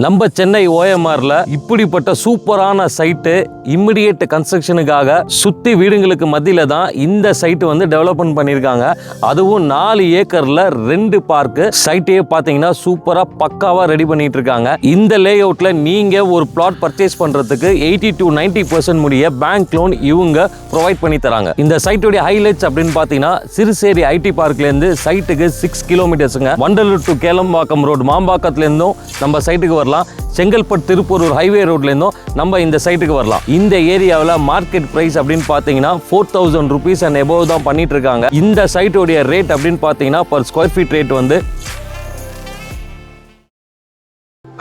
நம்ம சென்னை ஓஎம்ஆர்ல இப்படிப்பட்ட சூப்பரான சைட்டு இமிடியேட் கன்ஸ்ட்ரக்ஷனுக்காக சுத்தி வீடுங்களுக்கு மத்தியில தான் இந்த சைட் வந்து டெவலப்மெண்ட் பண்ணியிருக்காங்க. அதுவும் 4 ஏக்கர்ல 2 பார்க்கு சைட்டையே பார்த்தீங்கன்னா சூப்பரா பக்காவா ரெடி பண்ணிட்டு இருக்காங்க. இந்த லே அவுட்ல நீங்க ஒரு பிளாட் பர்ச்சேஸ் பண்றதுக்கு 80 to 90% முடிய பேங்க் லோன் இவங்க ப்ரொவைட் பண்ணி தராங்க. இந்த சைட்டோடைய ஹைலைட்ஸ் அப்படின்னு பார்த்தீங்கன்னா சிறுசேரி ஐடி பார்க்ல இருந்து சைட்டுக்கு 6 கிலோமீட்டர்ஸுங்க. வண்டலூர் டு கேளம்பாக்கம் ரோடு மாம்பாக்கத்துல இருந்தும் நம்ம சைட்டுக்கு வரலாம். செங்கல்பட்டு திருப்பூர் ஹைவே ரோட்ல இருந்தும் நம்ம இந்த சைட்டுக்கு வரலாம். இந்த ஏரியாவில் மார்க்கெட் பிரைஸ் அப்படின்னு பார்த்தீங்கன்னா 4000 rupees அண்ட் எபோவ் தான் பண்ணிட்டு இருக்காங்க. இந்த சைட்டோடைய ரேட் அப்படின்னு பார்த்தீங்கன்னா பர் ஸ்கொயர் ஃபீட் ரேட் வந்து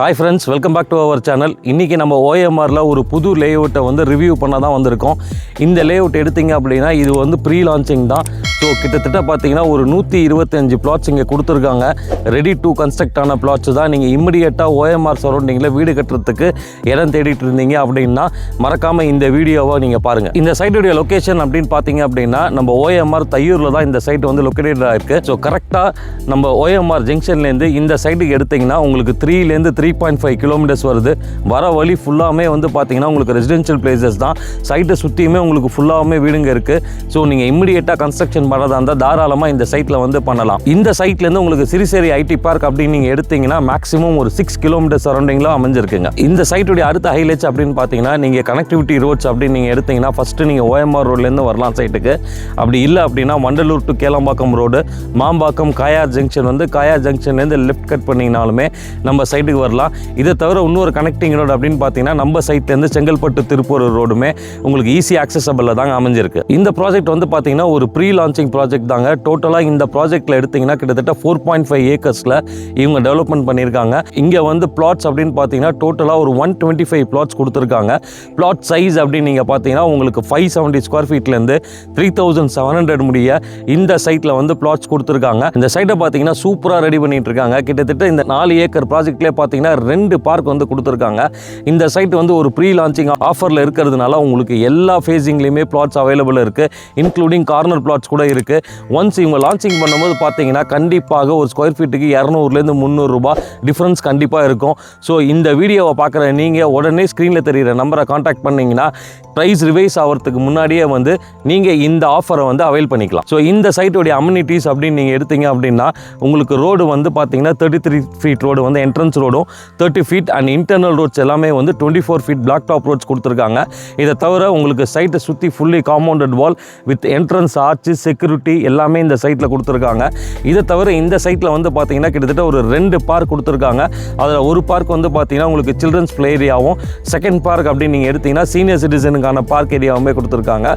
hi friends, welcome back to our channel. இன்றைக்கி நம்ம ஓஎம்ஆரில் ஒரு புது லேஅவுட்டை வந்து ரிவ்யூ பண்ண தான் வந்திருக்கோம். இந்த லேஅவுட் எடுத்திங்க அப்படின்னா இது வந்து ப்ரீ லான்ச்சிங் தான். ஸோ கிட்டத்தட்ட பார்த்தீங்கன்னா ஒரு 125 பிளாட்ஸ் இங்கே கொடுத்துருக்காங்க. ரெடி டு கன்ஸ்ட்ரக்ட் ஆன பிளாட்ஸ் தான். நீங்கள் இம்மிடியேட்டாக ஓஎம்ஆர் சரௌண்டிங்கில் வீடு கட்டுறதுக்கு இடம் தேடிட்டு இருந்தீங்க அப்படின்னா மறக்காமல் இந்த வீடியோவை நீங்கள் பாருங்கள். இந்த சைட்டுடைய லொக்கேஷன் அப்படின்னு பார்த்தீங்க அப்படின்னா நம்ம ஓஎம்ஆர் தையூரில் தான் இந்த சைட் வந்து லொக்கேட்டடாக இருக்குது. ஸோ கரெக்டாக நம்ம ஓஎம்ஆர் ஜங்ஷன்லேருந்து இந்த சைட்டுக்கு எடுத்திங்கன்னா உங்களுக்கு 3லேருந்து 3.5 கிலோமீட்டர்ஸ் வருது. வர வழி ஃபுல்லாமே வந்து பார்த்தீங்கன்னா உங்களுக்கு ரெசிடென்ஷியல் பிளேசஸ் தான். சைட்டை சுற்றியுமே உங்களுக்கு ஃபுல்லாகவே வீடுங்க இருக்குது. ஸோ நீங்கள் இம்மிடியேட்டாக கன்ஸ்ட்ரக்ஷன் பண்ணுறதா இருந்தால் தாராளமாக இந்த சைட்டில் வந்து பண்ணலாம். இந்த சைட்லேருந்து உங்களுக்கு சிறுசேரி ஐடி பார்க் அப்படின்னு நீங்கள் எடுத்தீங்கன்னா மேக்ஸிமம் ஒரு 6 கிலோமீட்டர் சரௌண்டிங்கில் அமைஞ்சிருக்குங்க. இந்த சைட்டுடைய அடுத்த ஹைலைட்ஸ் அப்படின்னு பார்த்தீங்கன்னா நீங்கள் கனெக்டிவிட்டி ரோட்ஸ் அப்படின்னு நீங்கள் எடுத்தீங்கன்னா ஃபஸ்ட்டு நீங்கள் ஓஎம்ஆர் ரோட்லேருந்து வரலாம் சைட்டுக்கு. அப்படி இல்லை அப்படின்னா Vandalur to Kelambakkam road Mambakkam Kayar junction வந்து காயார் ஜங்ஷன்லேருந்து லெஃப்ட் கட் பண்ணிங்கனாலுமே நம்ம சைட்டுக்கு வரலாம். இதை தவிர இன்னொரு கனெக்டிங் ரோடு அப்படின்னு பார்த்தீங்கன்னா நம்ம சைட்லேருந்து செங்கல்பட்டு திருப்பூர் ரோடுமே உங்களுக்கு ஈஸி ஆக்சசபிளில் தாங்க அமைஞ்சிருக்கு. இந்த ப்ராஜெக்ட் வந்து பார்த்தீங்கன்னா ஒரு ப்ரீ லான்ச்சிங் ப்ராஜெக்ட் தாங்க. டோட்டலாக இந்த ப்ராஜெக்ட்டில் எடுத்திங்கன்னா கிட்டத்தட்ட 4.5 ஏக்கர்ஸில் இவங்க டெவலப்மெண்ட் பண்ணியிருக்காங்க. இங்கே வந்து பிளாட்ஸ் அப்படின்னு பார்த்தீங்கன்னா டோட்டலாக ஒரு 125 பிளாட்ஸ் கொடுத்துருக்காங்க. பிளாட் சைஸ் அப்படின்னு நீங்கள் பார்த்தீங்கன்னா உங்களுக்கு 570 ஸ்கொயர் ஃபீட்லேருந்து 3700 முடிய இந்த சைட்டில் வந்து பிளாட்ஸ் கொடுத்துருக்காங்க. இந்த சைட்டை பார்த்தீங்கன்னா சூப்பராக ரெடி பண்ணிட்டு இருக்காங்க. கிட்டத்தட்ட இந்த 4 ஏக்கர் ப்ராஜெக்ட்லேயே பார்த்தீங்கன்னா 2 பார்க் வந்து கொடுத்துருக்காங்க. இந்த சைட் வந்து ஒரு ப்ரீ லான்ச்சிங் ஆஃபரில் இருக்கிறதுனால உங்களுக்கு எல்லா ஃபேஸிங்லேயுமே பிளாட்ஸ் அவைலபிள் இருக்குது. இன்க்ளூடிங் கார்னர் பிளாட்ஸ் கூட இருக்குது. ஒன்ஸ் இவங்க லான்ச்சிங் பண்ணும்போது பார்த்தீங்கன்னா கண்டிப்பாக ஒரு ஸ்கொயர் ஃபீட்டுக்கு 200லேருந்து 300 ரூபாய் டிஃப்ரென்ஸ் கண்டிப்பாக இருக்கும். ஸோ இந்த வீடியோவை பார்க்குற நீங்கள் உடனே ஸ்க்ரீனில் தெரிகிற நம்பரை காண்டாக்ட் பண்ணிங்கன்னா ப்ரைஸ் ரிவைஸ் ஆகிறதுக்கு முன்னாடியே வந்து நீங்கள் இந்த ஆஃபரை வந்து அவைல் பண்ணிக்கலாம். ஸோ இந்த சைட்டோடைய அம்யூனிட்டிஸ் அப்படின்னு நீங்கள் எடுத்தீங்க அப்படின்னா உங்களுக்கு ரோடு வந்து பார்த்தீங்கன்னா 33 ஃபீட் ரோடு வந்து என்ட்ரன்ஸ் ரோடும் 30 ஃபீட் அண்ட் இன்டர்னல் ரோட்ஸ் எல்லாமே வந்து 24 ஃபீட் பிளாக் டாப் ரோட்ஸ் கொடுத்துருக்காங்க. இதை தவிர உங்களுக்கு சைட்டை சுற்றி fully compounded wall with entrance arch security எல்லாமே இந்த சைட்டில் கொடுத்துருக்காங்க. இதை தவிர இந்த சைட்டில் வந்து பார்த்தீங்கன்னா கிட்டத்தட்ட ஒரு 2 பார்க் கொடுத்துருக்காங்க. அதில் ஒரு பார்க் வந்து பார்த்தீங்கன்னா உங்களுக்கு சில்ட்ரன்ஸ் பிளே ஏரியாவும், செகண்ட் பார்க் அப்படின்னு நீங்கள் எடுத்தீங்கன்னா சீனியர் சிட்டிசனுக்கான பார்க் ஏரியாவுமே கொடுத்துருக்காங்க.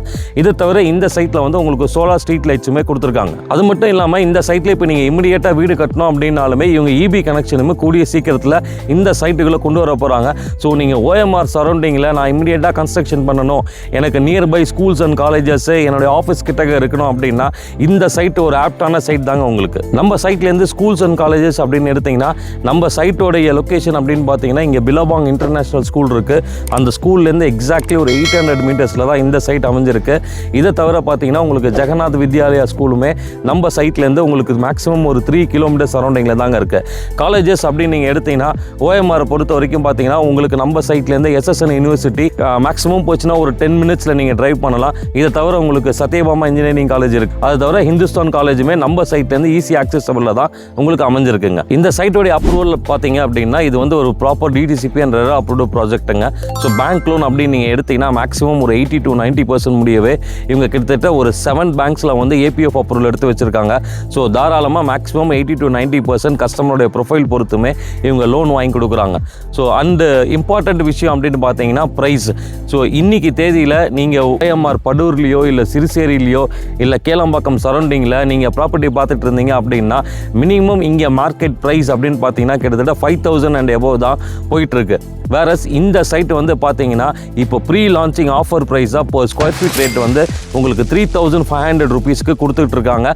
இதை தவிர இந்த சைட்டில் வந்து உங்களுக்கு சோலார் ஸ்ட்ரீட் லைட்ஸுமே கொடுத்துருக்காங்க. அது மட்டும் இல்லாமல் இந்த சைட்டில் இப்போ நீங்கள் இமிடியேட்டாக வீடு கட்டணும் அப்படின்னாலுமே இவங்க இபி கனெக்ஷனுமே கூடிய சீக்கிரத்தில் இந்த சைட்டுகளை கொண்டு வர போகிறாங்க. ஸோ நீங்கள் ஓஎம்ஆர் சரௌண்டிங்கில் நான் இமிடியேட்டாக கன்ஸ்ட்ரக்ஷன் பண்ணணும், எனக்கு நியர்பை ஸ்கூல்ஸ் அண்ட் காலேஜஸ் என்னுடைய ஆஃபீஸ் கிட்ட இருக்கணும் அப்படின்னா இந்த சைட் ஒரு ஆப்டான சைட் தாங்க உங்களுக்கு. நம்ம சைட்லேருந்து ஸ்கூல்ஸ் அண்ட் காலேஜஸ் அப்படின்னு எடுத்திங்கன்னா நம்ம சைட்டோடைய லொக்கேஷன் அப்படின்னு பார்த்தீங்கன்னா இங்கே பிலபாங் இன்டர்நேஷ்னல் ஸ்கூல் இருக்குது. அந்த ஸ்கூல்லேருந்து எக்ஸாக்ட்லி ஒரு 800 மீட்டர்ஸில் தான் இந்த சைட் அமைஞ்சிருக்கு. இதை தவிர பார்த்தீங்கன்னா உங்களுக்கு ஜெகநாத் வித்யாலயா ஸ்கூலுமே நம்ம சைட்லேருந்து உங்களுக்கு மேக்ஸிமம் ஒரு 3 கிலோமீட்டர் சரௌண்டிங்கில் தாங்க இருக்குது. காலேஜஸ் அப்படின்னு நீங்கள் எடுத்திங்கன்னா ஓஎம்ஆரை பொறுத்த வரைக்கும் பார்த்தீங்கன்னா உங்களுக்கு நம்ம சைட்லேருந்து எஸ்எஸ்என் யூனிவர்சிட்டி மேக்ஸிமம் போச்சுன்னா ஒரு 10 மினிட்ஸில் நீங்கள் ட்ரைவ் பண்ணலாம். இதை தவிர உங்களுக்கு சத்யபாமா இன்ஜினியரிங் காலேஜ் இருக்குது. அது தவிர ஹிந்துஸ்தான் காலேஜுமே நம்ம சைட்லேருந்து ஈஸி ஆக்சசபிளில் தான் உங்களுக்கு அமைஞ்சிருக்குங்க. இந்த சைட்டோடைய அப்ரூவல் பார்த்தீங்க அப்படின்னா இது வந்து ஒரு proper DTCP and RERA approved ப்ராஜெக்ட்டுங்க. ஸோ பேங்க் லோன் அப்படின்னு நீங்கள் எடுத்தீங்கன்னா மேக்ஸிமம் ஒரு 80 to 90% முடியவே இவங்க கிட்டத்தட்ட ஒரு 7 பேங்க்ஸில் வந்து ஏபிஎஃப் அப்ரூவல் எடுத்து வச்சுருக்காங்க. ஸோ தாராளமாக மேக்ஸிமம் 80 to 90% கஸ்டமருடைய ப்ரொஃபைல் பொறுத்துமே இவங்க லோன் வாங்கி கொடுக்குறாங்க. ஸோ அண்டு இம்பார்ட்டண்ட் விஷயம் அப்படின்னு பார்த்தீங்கன்னா ப்ரைஸ். ஸோ இன்னைக்கு தேதியில் நீங்கள் ஓஎம்ஆர் படூர்லேயோ இல்லை சிறுசேரியிலையோ இல்லை கேளம்பாக்கம் சரௌண்டிங்கில் நீங்கள் ப்ராப்பர்ட்டி பார்த்துட்டு இருந்தீங்க அப்படின்னா மினிமம் இங்கே மார்க்கெட் ப்ரைஸ் அப்படின்னு பார்த்தீங்கன்னா கிட்டத்தட்ட 5000 அண்ட் எபோவ் தான் போயிட்டுருக்கு. வேறஸ் இந்த சைட் வந்து பார்த்தீங்கன்னா இப்போ ப்ரீ லான்ச்சிங் ஆஃபர் ப்ரைஸாக இப்போ ஸ்கொயர் ஃபீட் ரேட் வந்து உங்களுக்கு 3500 rupeesக்கு கொடுத்துட்டு இருக்காங்க.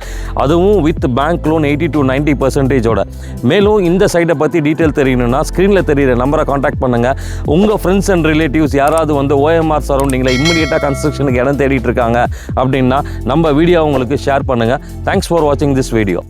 அதுவும் வித் பேங்க் லோன் 80 to 90%. மேலும் இந்த சைட்டை பற்றி டீட்டெயில் தெரியணும்னா ஸ்க்ரீனில் தெரியிற நம்பரை காண்டாக்ட் பண்ணுங்கள். உங்கள் ஃப்ரெண்ட்ஸ் அண்ட் ரிலேட்டிவ்ஸ் யாராவது வந்து ஓஎம்ஆர் சரௌண்டிங்கில் இம்மிடியேட்டாக கன்ஸ்ட்ரக்ஷனுக்கு இடம் தேடிட்டு இருக்காங்க அப்படின்னா நம்ம வீடியோ உங்களுக்கு ஷேர் பண்ணுங்கள். தேங்க்ஸ் ஃபார் வாட்சிங் திஸ் வீடியோ.